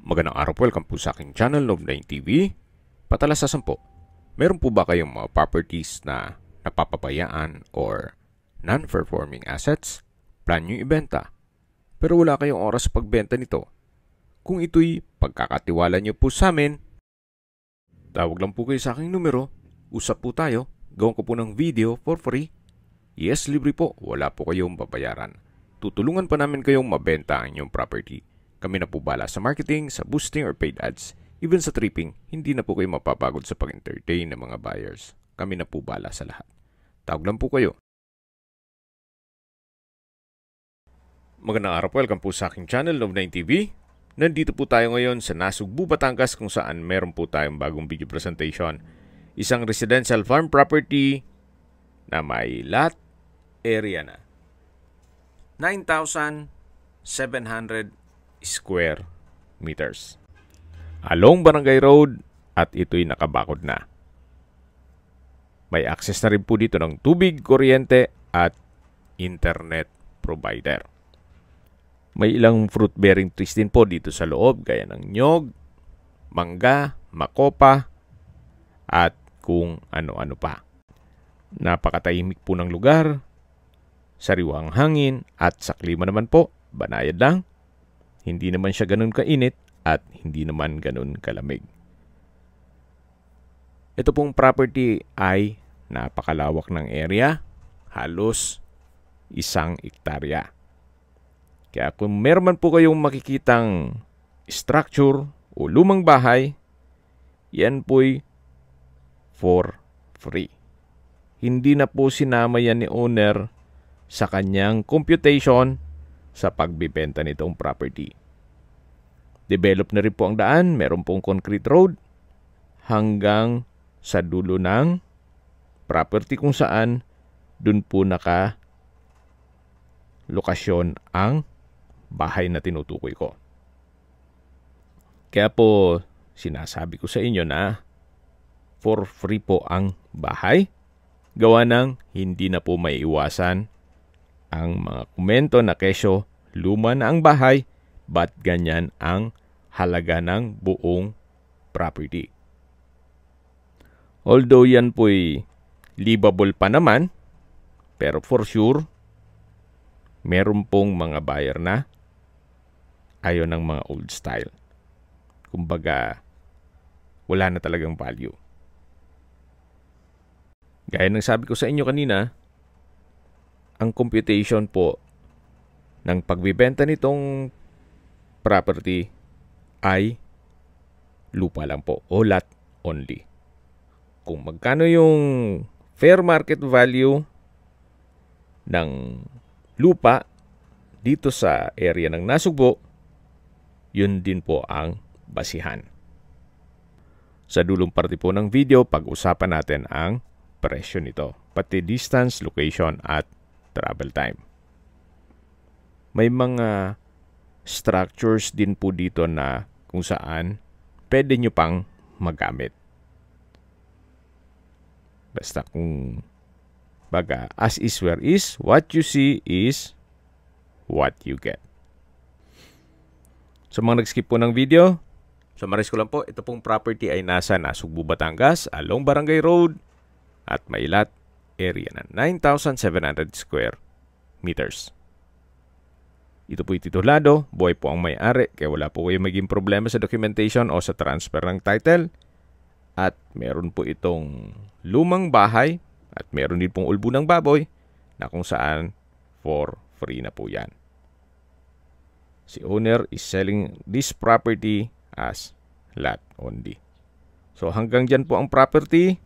Magandang araw po, welcome po sa aking channel, Love9 TV. Patalasasan po, meron po ba kayong mga properties na napapabayaan or non-performing assets? Plan nyo ibenta, pero wala kayong oras sa pagbenta nito. Kung ito'y pagkakatiwala nyo po sa amin, tawag lang po kayo sa aking numero, usap po tayo, gawin ko po ng video for free. Yes, libre po, wala po kayong babayaran. Tutulungan pa namin kayong mabenta ang inyong property. Kami na po bala sa marketing, sa boosting or paid ads. Even sa tripping, hindi na po kayo mapapagod sa pag-entertain ng mga buyers. Kami na po bala sa lahat. Tawag lang po kayo. Magandang araw po, welcome po sa aking channel, Love9 TV. Nandito po tayo ngayon sa Nasugbu, Batangas kung saan meron po tayong bagong video presentation. Isang residential farm property na may lot area na 9,700 square meters. Along Barangay Road at ito'y nakabakod na. May access na rin po dito ng tubig, kuryente at internet provider. May ilang fruit-bearing trees din po dito sa loob gaya ng nyog, mangga, makopa at kung ano-ano pa. Napakatahimik po ng lugar, sariwang hangin at sa klima naman po, banayad lang. Hindi naman siya ganun kainit at hindi naman ganun kalamig. Ito pong property ay napakalawak ng area, halos 1 hektarya. Kaya kung meron man po kayong makikitang structure o lumang bahay, yan po'y for free. Hindi na po sinama yan ni owner sa kanyang computation sa pagbibenta nitong property. Develop na rin po ang daan, meron pong concrete road hanggang sa dulo ng property kung saan dun po lokasyon ang bahay na tinutukoy ko. Kaya po sinasabi ko sa inyo na for free po ang bahay. Gawa ng hindi na po maiiwasan ang mga komento na kesyo, luma na ang bahay, ba't ganyan ang halaga ng buong property. Although yan po'y livable pa naman, pero for sure, meron pong mga buyer na ayaw ng mga old style. Kumbaga, wala na talagang value. Gaya ng sabi ko sa inyo kanina, ang computation po ng pagbibenta nitong property ay lupa lang po o lot only. Kung magkano yung fair market value ng lupa dito sa area ng Nasugbu, yun din po ang basihan. Sa dulong parte po ng video, pag-usapan natin ang presyo nito, pati distance, location at travel time. May mga structures din po dito na kung saan pwede nyo pang magamit. Basta kung baga, as is where is, what you see is what you get. So mga nag-skip po ng video, summarize ko lang po, ito pong property ay nasa Nasugbu, Batangas, along Barangay Road at may lot area na 9,700 square meters. Ito po'y titulado, buhay po ang may-ari, kaya wala po kayong maging problema sa documentation o sa transfer ng title. At meron po itong lumang bahay at meron din pong ulbo ng baboy na kung saan for free na po yan. Si owner is selling this property as lot only. So hanggang dyan po ang property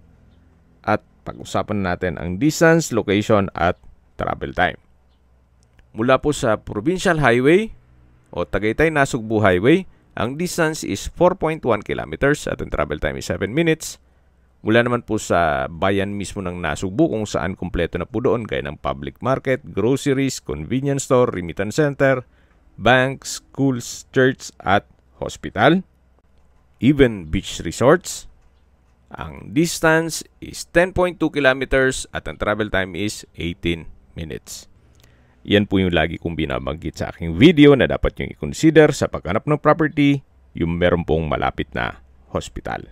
at pag-usapan natin ang distance, location at travel time. Mula po sa Provincial Highway o Tagaytay-Nasugbu Highway, ang distance is 4.1 kilometers at ang travel time is 7 minutes. Mula naman po sa bayan mismo ng Nasugbu kung saan kumpleto na po doon gaya ng public market, groceries, convenience store, remittance center, banks, schools, church at hospital, even beach resorts. Ang distance is 10.2 kilometers at ang travel time is 18 minutes. Yan po yung lagi kong binabanggit sa aking video na dapat yung i-consider sa paghanap ng property yung meron pong malapit na hospital.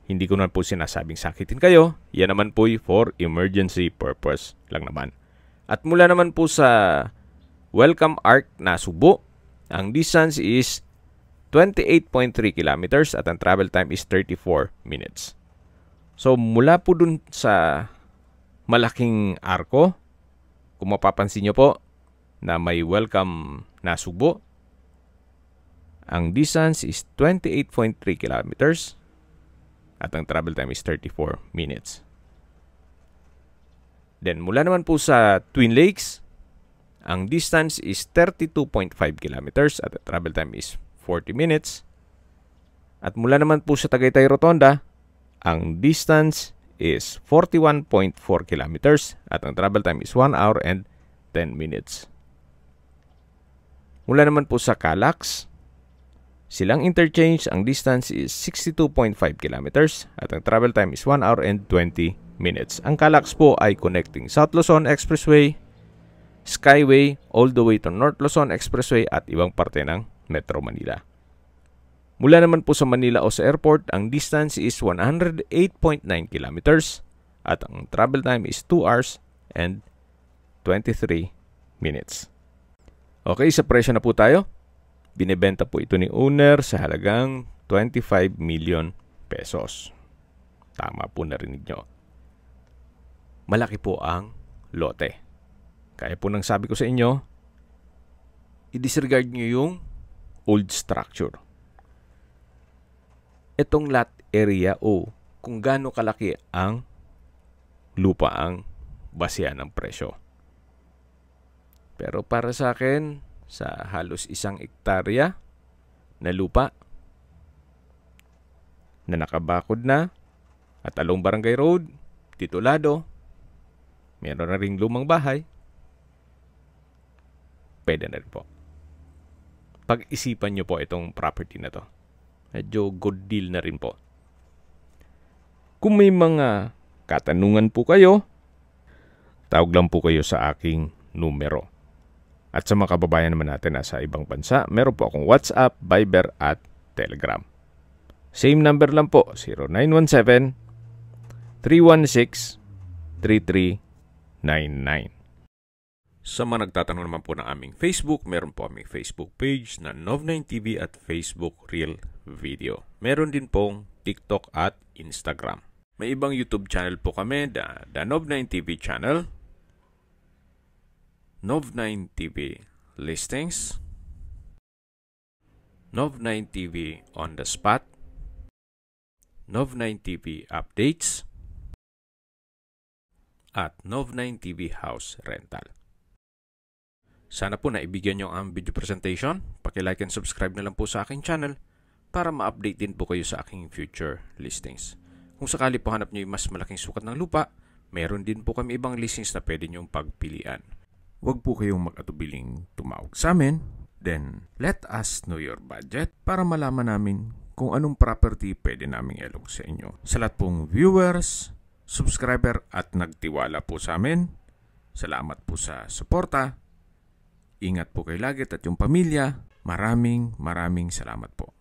Hindi ko naman po sinasabing sakitin kayo. Yan naman po for emergency purpose lang naman. At mula naman po sa Welcome Arc na Subo, ang distance is 28.3 kilometers at ang travel time is 34 minutes. So mula po dun sa malaking arko, kung mapapansin nyo po na may Welcome na Subo, ang distance is 28.3 kilometers at ang travel time is 34 minutes. Then mula naman po sa Twin Lakes, ang distance is 32.5 kilometers at the travel time is 40 minutes. At mula naman po sa Tagaytay Rotonda, ang distance is 41.4 kilometers at ang travel time is 1 hour and 10 minutes. Mula naman po sa Calax, Silang Interchange, ang distance is 62.5 kilometers at ang travel time is 1 hour and 20 minutes. Ang Calax po ay connecting South Luzon Expressway, Skyway, all the way to North Luzon Expressway at ibang parte ng Metro Manila. Mula naman po sa Manila o sa airport, ang distance is 108.9 kilometers at ang travel time is 2 hours and 23 minutes. Okay, sa presyo na po tayo. Binibenta po ito ni owner sa halagang 25 million pesos. Tama po, narinig nyo. Malaki po ang lote. Kaya po nang sabi ko sa inyo, i-disregard nyo yung old structure. Itong lot area o kung gaano kalaki ang lupa ang basehan ng presyo. Pero para sa akin, sa halos 1 hektarya na lupa na nakabakod na at along Barangay Road, titulado, meron na ring lumang bahay, pwede na rin po. Pag-isipan nyo po itong property na to. Medyo good deal na rin po. Kung may mga katanungan po kayo, tawag lang po kayo sa aking numero. At sa mga kababayan naman natin na sa ibang bansa, meron po akong WhatsApp, Viber at Telegram. Same number lang po, 0917-316-3399. Sa mga nagtatanong naman po ng aming Facebook, meron po aming Facebook page na Nov9TV at Facebook Real Video. Meron din pong TikTok at Instagram. May ibang YouTube channel po kami, the Nov9TV channel, Nov9TV Listings, Nov9TV On The Spot, Nov9TV Updates, at Nov9TV House Rental. Sana po naibigyan nyo ang video presentation. Paki-like and subscribe na lang po sa aking channel para ma-update din po kayo sa aking future listings. Kung sakali po hanap nyo yung mas malaking sukat ng lupa, meron din po kami ibang listings na pwede nyong pagpilian. Huwag po kayong mag-atubiling tumawag sa amin. Then, let us know your budget para malaman namin kung anong property pwede naming ilog sa inyo. Sa lahat pong viewers, subscriber at nagtiwala po sa amin, salamat po sa suporta. Ingat po kayo lagi at yung pamilya. Maraming salamat po.